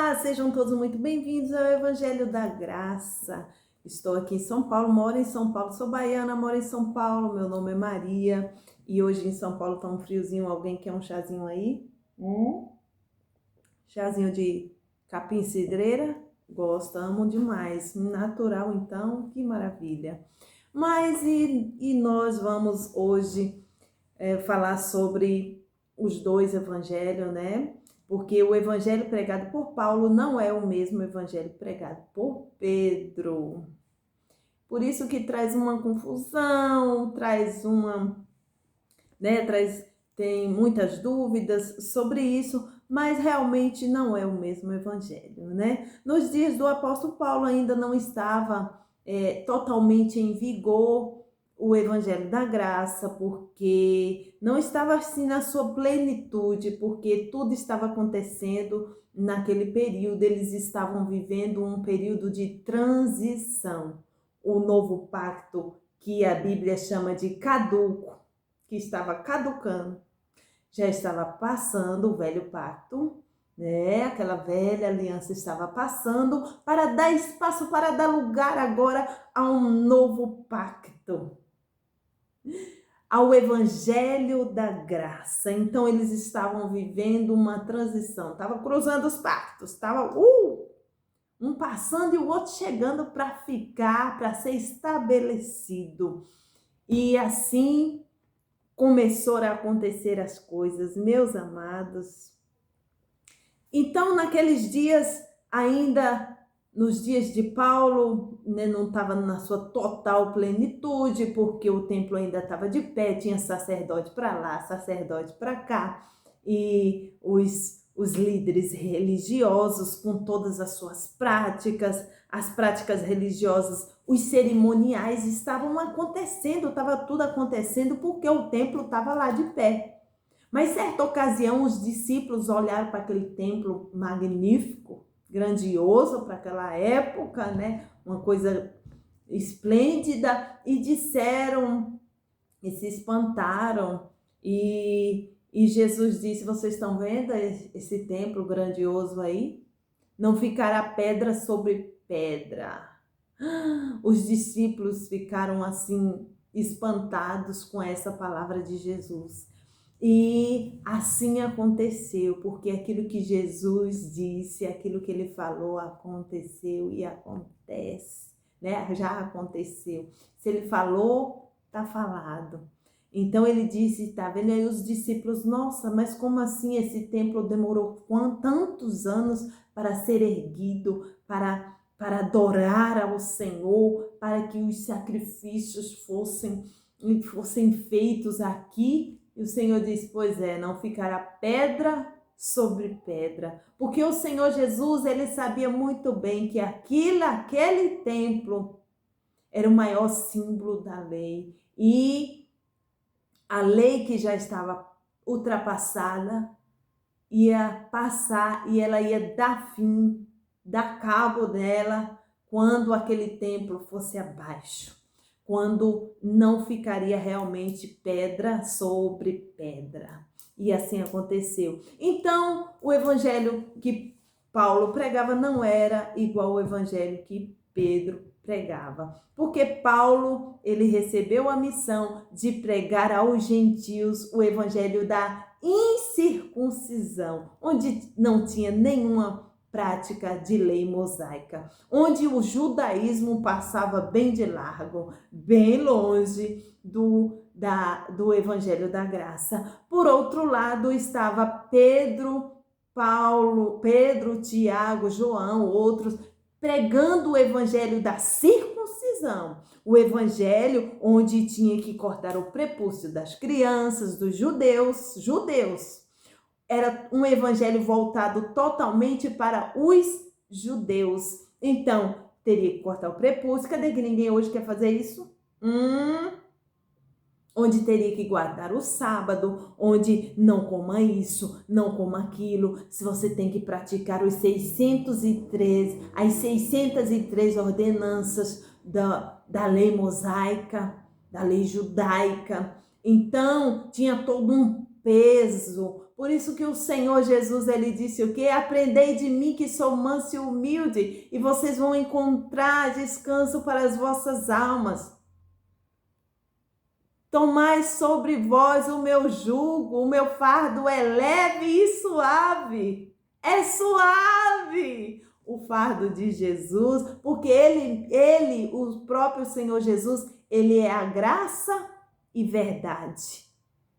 Olá, sejam todos muito bem-vindos ao Evangelho da Graça. Estou aqui em São Paulo, moro em São Paulo, sou baiana, moro em São Paulo, meu nome é Maria e hoje em São Paulo tá um friozinho. Alguém quer um chazinho aí? Chazinho de capim-cidreira? Gosto, amo demais. Natural então, que maravilha. Mas nós vamos hoje falar sobre os dois evangelhos, né? Porque o evangelho pregado por Paulo não é o mesmo evangelho pregado por Pedro. Por isso que traz uma confusão, tem muitas dúvidas sobre isso, mas realmente não é o mesmo evangelho, né? Nos dias do apóstolo Paulo ainda não estava totalmente em vigor o evangelho da graça, porque não estava assim na sua plenitude, porque tudo estava acontecendo naquele período, eles estavam vivendo um período de transição. O novo pacto, que a Bíblia chama de caduco, que estava caducando, já estava passando o velho pacto, né? Aquela velha aliança estava passando para dar espaço, para dar lugar agora a um novo pacto, ao evangelho da graça. Então eles estavam vivendo uma transição, estavam cruzando os pactos, estava um passando e o outro chegando para ficar, para ser estabelecido. E assim começaram a acontecer as coisas, meus amados. Então, naqueles dias, ainda nos dias de Paulo, né, não estava na sua total plenitude, porque o templo ainda estava de pé, tinha sacerdote para lá, sacerdote para cá, e os líderes religiosos com todas as suas práticas, as práticas religiosas, os cerimoniais estavam acontecendo, estava tudo acontecendo porque o templo estava lá de pé. Mas certa ocasião os discípulos olharam para aquele templo magnífico, grandioso para aquela época, né? Uma coisa esplêndida, e disseram, e se espantaram, e Jesus disse: vocês estão vendo esse templo grandioso aí? Não ficará pedra sobre pedra. Os discípulos ficaram assim espantados com essa palavra de Jesus. E assim aconteceu, porque aquilo que Jesus disse, aquilo que ele falou, aconteceu e acontece, né? Já aconteceu. Se ele falou, tá falado. Então ele disse, tá vendo aí os discípulos: nossa, mas como assim esse templo demorou tantos anos para ser erguido, para adorar ao Senhor, para que os sacrifícios fossem feitos aqui? E o Senhor diz: pois é, não ficará pedra sobre pedra, porque o Senhor Jesus, ele sabia muito bem que aquele templo era o maior símbolo da lei, e a lei que já estava ultrapassada ia passar e ela ia dar cabo dela quando aquele templo fosse abaixo, quando não ficaria realmente pedra sobre pedra. E assim aconteceu. Então, o evangelho que Paulo pregava não era igual ao evangelho que Pedro pregava, porque Paulo, ele recebeu a missão de pregar aos gentios o evangelho da incircuncisão, onde não tinha nenhuma prática de lei mosaica, onde o judaísmo passava bem de largo, bem longe do evangelho da graça. Por outro lado estava Pedro, Tiago, João, outros, pregando o evangelho da circuncisão, o evangelho onde tinha que cortar o prepúcio das crianças, dos judeus. Era um evangelho voltado totalmente para os judeus. Então, teria que cortar o prepúcio. Cadê que ninguém hoje quer fazer isso? Onde teria que guardar o sábado, onde não coma isso, não coma aquilo. Se você tem que praticar as 603 ordenanças da lei mosaica, da lei judaica. Então, tinha todo um peso Por isso que o Senhor Jesus, ele disse o quê? Aprendei de mim que sou manso e humilde, e vocês vão encontrar descanso para as vossas almas. Tomai sobre vós o meu jugo, o meu fardo é leve e suave. É suave o fardo de Jesus, porque ele, o próprio Senhor Jesus, ele é a graça e verdade.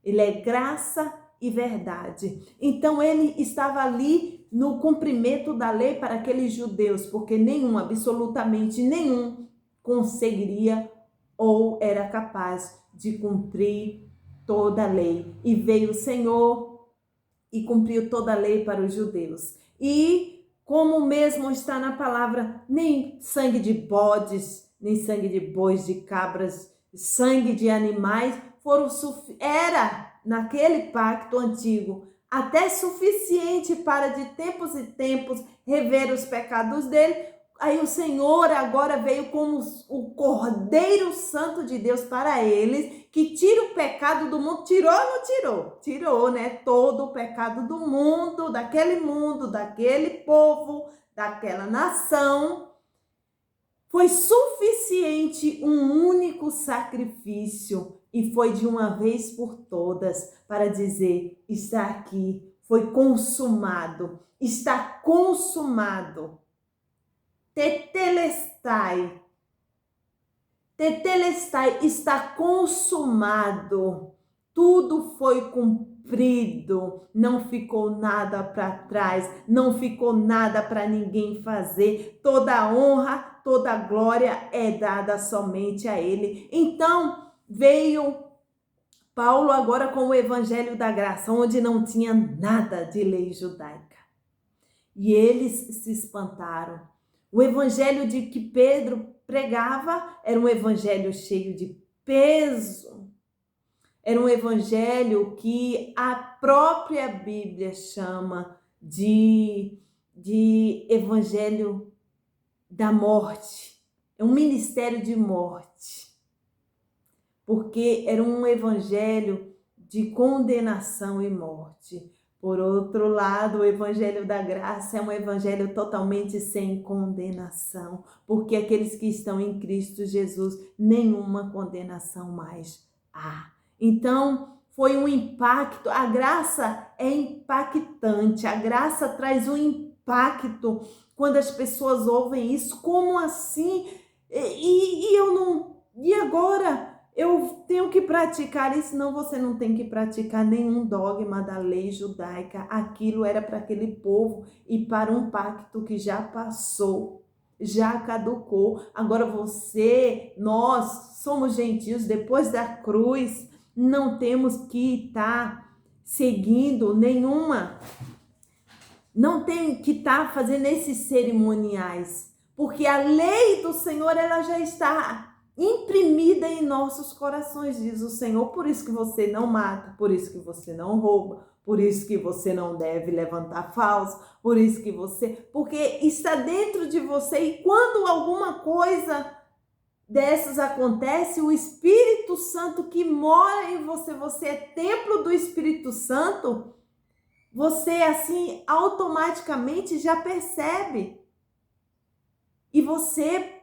Ele é graça e verdade. Então ele estava ali no cumprimento da lei para aqueles judeus, porque nenhum, absolutamente nenhum, conseguiria ou era capaz de cumprir toda a lei. E veio o Senhor e cumpriu toda a lei para os judeus. E como mesmo está na palavra, nem sangue de bodes, nem sangue de bois, de cabras, sangue de animais era naquele pacto antigo até suficiente para de tempos e tempos rever os pecados dele. Aí o Senhor agora veio como o Cordeiro Santo de Deus para eles, que tira o pecado do mundo. Tirou ou não tirou? Tirou, né? Todo o pecado do mundo, daquele povo, daquela nação. Foi suficiente um único sacrifício e foi de uma vez por todas para dizer, está aqui, foi consumado, está consumado. Tetelestai, está consumado, tudo foi cumprido, não ficou nada para trás, não ficou nada para ninguém fazer, toda a honra, toda a glória é dada somente a Ele. Então veio Paulo agora com o Evangelho da Graça, onde não tinha nada de lei judaica, e eles se espantaram. O evangelho de que Pedro pregava era um evangelho cheio de peso. Era um evangelho que a própria Bíblia chama de evangelho da morte. É um ministério de morte. Porque era um evangelho de condenação e morte. Por outro lado, o evangelho da graça é um evangelho totalmente sem condenação, porque aqueles que estão em Cristo Jesus, nenhuma condenação mais há. Então, foi um impacto, a graça é impactante, a graça traz um impacto quando as pessoas ouvem isso, como assim? E agora? Eu tenho que praticar isso, não, você não tem que praticar nenhum dogma da lei judaica. Aquilo era para aquele povo e para um pacto que já passou, já caducou. Agora nós somos gentios, depois da cruz, não temos que estar seguindo não tem que estar fazendo esses cerimoniais, porque a lei do Senhor, ela já está imprimida em nossos corações, diz o Senhor. Por isso que você não mata, por isso que você não rouba, por isso que você não deve levantar falso, porque está dentro de você, e quando alguma coisa dessas acontece, o Espírito Santo que mora em você, você é templo do Espírito Santo, você assim automaticamente já percebe, e você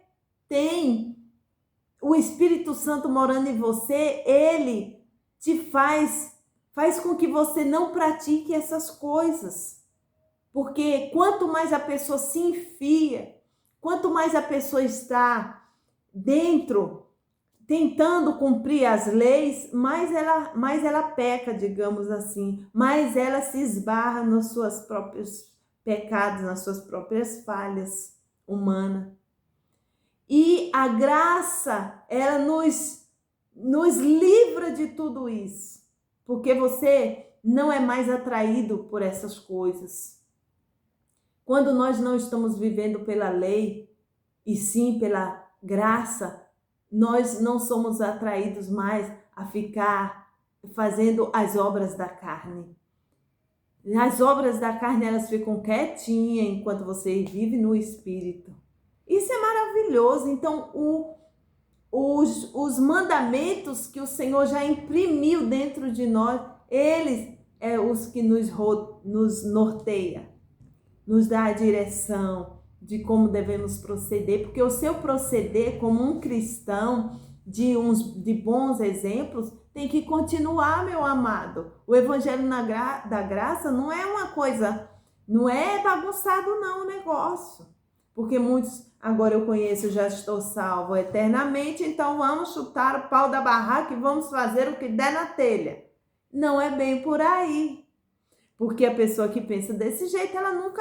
tem o Espírito Santo morando em você, ele te faz com que você não pratique essas coisas. Porque quanto mais a pessoa se enfia, quanto mais a pessoa está dentro, tentando cumprir as leis, mais ela peca, digamos assim, mais ela se esbarra nos seus próprios pecados, nas suas próprias falhas humanas. E a graça, ela nos livra de tudo isso, porque você não é mais atraído por essas coisas. Quando nós não estamos vivendo pela lei, e sim pela graça, nós não somos atraídos mais a ficar fazendo as obras da carne. As obras da carne, elas ficam quietinhas enquanto você vive no Espírito. Isso é maravilhoso. Então, os mandamentos que o Senhor já imprimiu dentro de nós, eles é os que nos norteia, nos dá a direção de como devemos proceder, porque o seu proceder como um cristão de bons exemplos tem que continuar, meu amado. O evangelho da graça não é uma coisa, não é bagunçado não o negócio, porque muitos, agora eu conheço, já estou salvo eternamente, então vamos chutar o pau da barraca e vamos fazer o que der na telha. Não é bem por aí, porque a pessoa que pensa desse jeito, ela não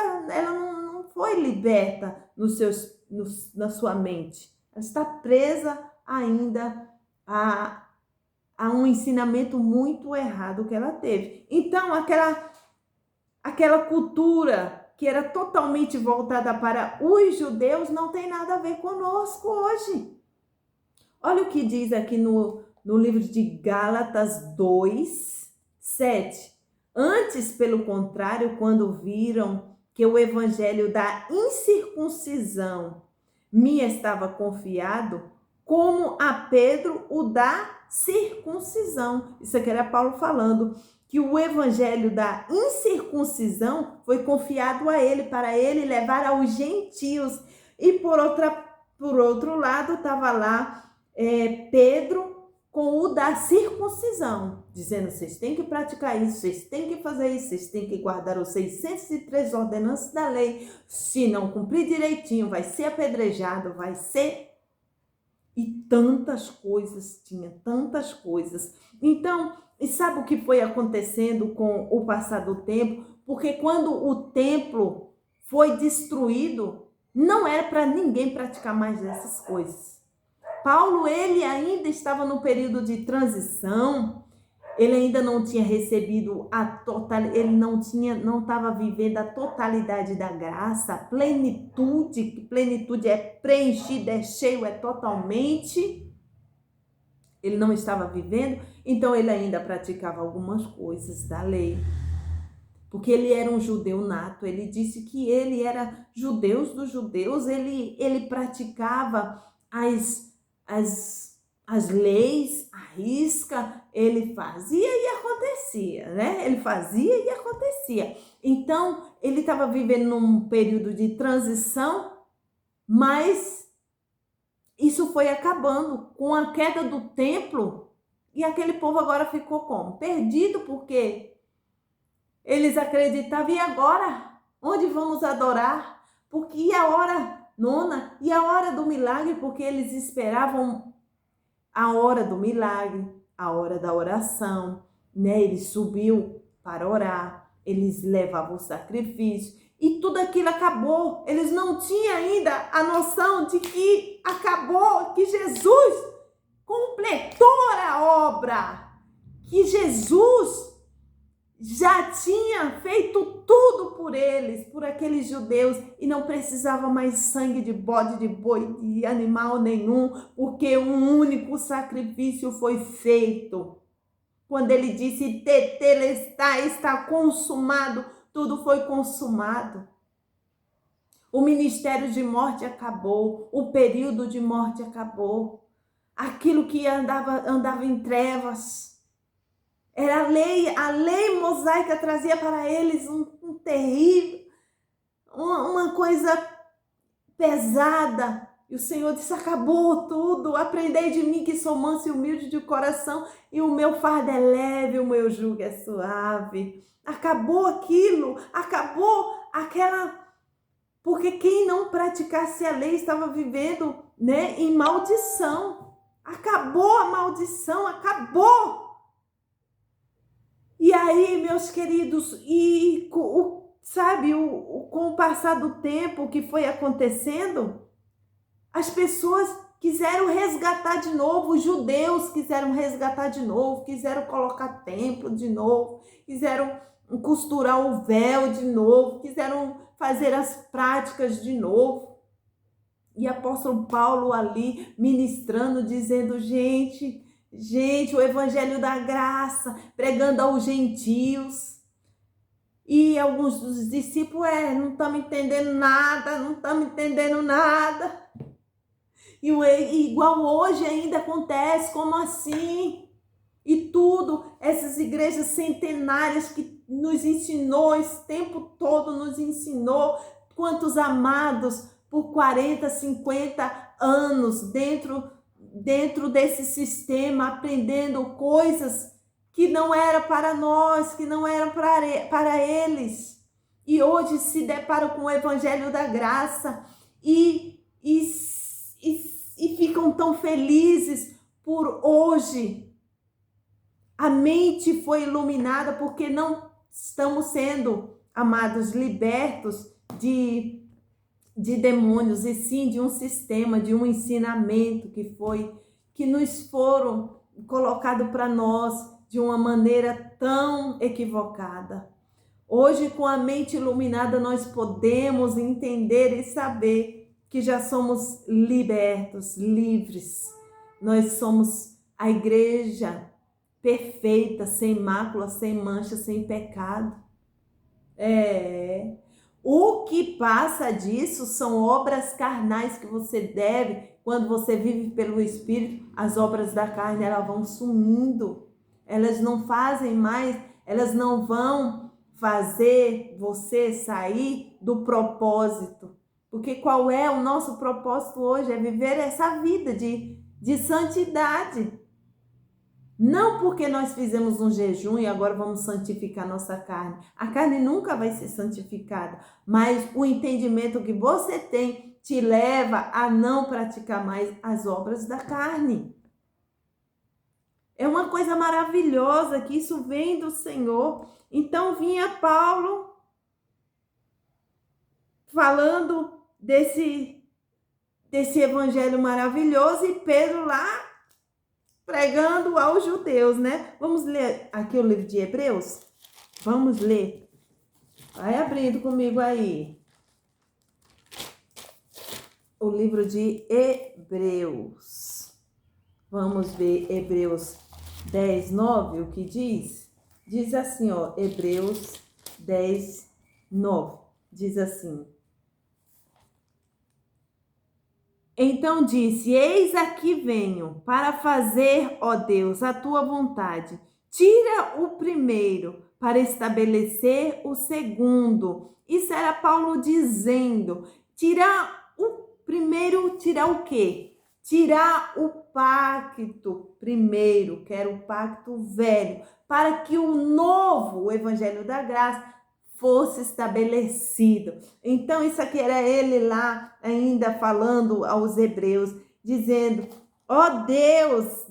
foi liberta na sua mente. Ela está presa ainda a um ensinamento muito errado que ela teve. Então, aquela cultura que era totalmente voltada para os judeus não tem nada a ver conosco hoje. Olha o que diz aqui no livro de Gálatas 2:7. Antes, pelo contrário, quando viram que o evangelho da incircuncisão me estava confiado, como a Pedro o da circuncisão. Isso aqui era Paulo falando, que o evangelho da incircuncisão foi confiado a ele, para ele levar aos gentios. E por outro lado, estava lá Pedro com o da circuncisão, dizendo: vocês têm que praticar isso, vocês têm que fazer isso, vocês têm que guardar os 603 ordenanças da lei. Se não cumprir direitinho, vai ser apedrejado, vai ser... E tantas coisas, tinha tantas coisas. Então, e sabe o que foi acontecendo com o passar do tempo? Porque quando o templo foi destruído, não era para ninguém praticar mais dessas coisas. Paulo, ele ainda estava no período de transição, ele ainda não tinha recebido ele não estava vivendo a totalidade da graça, a plenitude, que plenitude é preenchida, é cheio, é totalmente. Ele não estava vivendo, então ele ainda praticava algumas coisas da lei, porque ele era um judeu nato. Ele disse que ele era judeu dos judeus, ele praticava as leis, a risca, ele fazia e acontecia, né? Ele fazia e acontecia. Então, ele estava vivendo num período de transição, mas isso foi acabando com a queda do templo, e aquele povo agora ficou como? Perdido, porque eles acreditavam, e agora? Onde vamos adorar? Porque e a hora nona? E a hora do milagre? Porque eles esperavam a hora do milagre, a hora da oração, né? Eles subiam para orar, eles levavam o sacrifício, e tudo aquilo acabou. Eles não tinham ainda a noção de que acabou, que Jesus completou a obra, que Jesus já tinha feito tudo por eles, por aqueles judeus, e não precisava mais sangue de bode, de boi, de animal nenhum, porque um único sacrifício foi feito. Quando ele disse tetelestai, está consumado, tudo foi consumado. O ministério de morte acabou, o período de morte acabou. Aquilo que andava em trevas, era a lei mosaica trazia para eles um terrível, uma coisa pesada. E o Senhor disse: acabou tudo, aprendei de mim que sou manso e humilde de coração, e o meu fardo é leve, o meu jugo é suave. Acabou aquilo, acabou aquela... Porque quem não praticasse a lei estava vivendo, né, em maldição. Acabou a maldição, acabou. E aí, meus queridos, com o passar do tempo que foi acontecendo, as pessoas quiseram resgatar de novo, os judeus quiseram resgatar de novo, quiseram colocar templo de novo, quiseram costurar o véu de novo, quiseram fazer as práticas de novo. E apóstolo Paulo ali ministrando, dizendo: gente, o evangelho da graça, pregando aos gentios. E alguns dos discípulos, não estamos entendendo nada. E igual hoje ainda acontece, como assim? E tudo, essas igrejas centenárias que nos ensinou, esse tempo todo nos ensinou, quantos amados por 40, 50 anos dentro desse sistema, aprendendo coisas que não era para nós, que não eram para eles. E hoje se deparam com o evangelho da graça e ficam tão felizes por hoje. A mente foi iluminada porque não estamos sendo, amados, libertos de demônios, e sim de um sistema, de um ensinamento que nos foram colocado para nós de uma maneira tão equivocada. Hoje, com a mente iluminada, nós podemos entender e saber que já somos libertos, livres. Nós somos a igreja perfeita, sem mácula, sem mancha, sem pecado. O que passa disso são obras carnais que você deve, quando você vive pelo Espírito, as obras da carne, elas vão sumindo. Elas não fazem mais, elas não vão fazer você sair do propósito. Porque qual é o nosso propósito hoje? É viver essa vida de santidade. Não porque nós fizemos um jejum e agora vamos santificar nossa carne. A carne nunca vai ser santificada, mas o entendimento que você tem te leva a não praticar mais as obras da carne. É uma coisa maravilhosa que isso vem do Senhor. Então vinha Paulo falando desse evangelho maravilhoso e Pedro lá pregando aos judeus, né? Vamos ler aqui o livro de Hebreus? Vamos ler. Vai abrindo comigo aí. O livro de Hebreus. Vamos ver Hebreus 10, 9, o que diz? Diz assim, ó, Hebreus 10, 9. Diz assim: então disse, eis aqui venho, para fazer, ó Deus, a tua vontade. Tira o primeiro, para estabelecer o segundo. Isso era Paulo dizendo. Tirar o primeiro, tirar o quê? Tirar o pacto primeiro, que era o pacto velho, para que o novo, o evangelho da graça, fosse estabelecido. Então isso aqui era ele lá ainda falando aos hebreus, dizendo, ó Deus,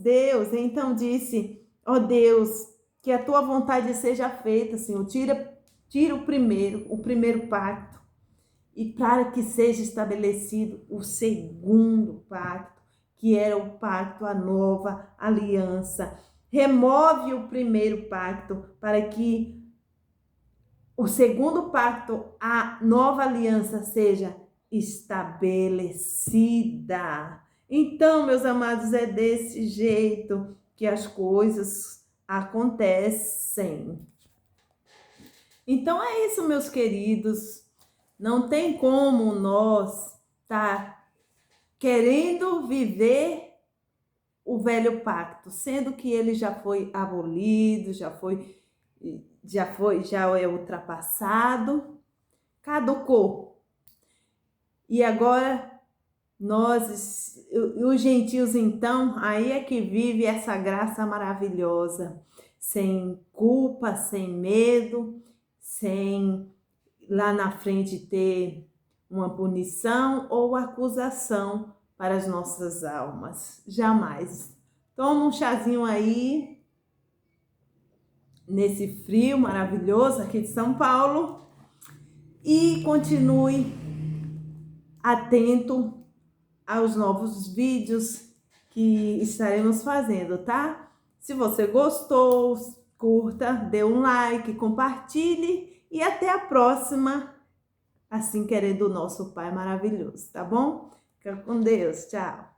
então disse, ó Deus, que a tua vontade seja feita, Senhor, tira o primeiro pacto, e para que seja estabelecido o segundo pacto, que era o pacto, a nova aliança. Remove o primeiro pacto para que o segundo pacto, a nova aliança, seja estabelecida. Então, meus amados, é desse jeito que as coisas acontecem. Então, é isso, meus queridos. Não tem como nós estar querendo viver o velho pacto, sendo que ele já foi abolido, já é ultrapassado, caducou. E agora nós, os gentios então, aí é que vive essa graça maravilhosa, sem culpa, sem medo, sem lá na frente ter uma punição ou acusação para as nossas almas. Jamais. Toma um chazinho aí, nesse frio maravilhoso aqui de São Paulo, e continue atento aos novos vídeos que estaremos fazendo, tá? Se você gostou, curta, dê um like, compartilhe e até a próxima, assim querendo o nosso Pai maravilhoso, tá bom? Fica com Deus, tchau!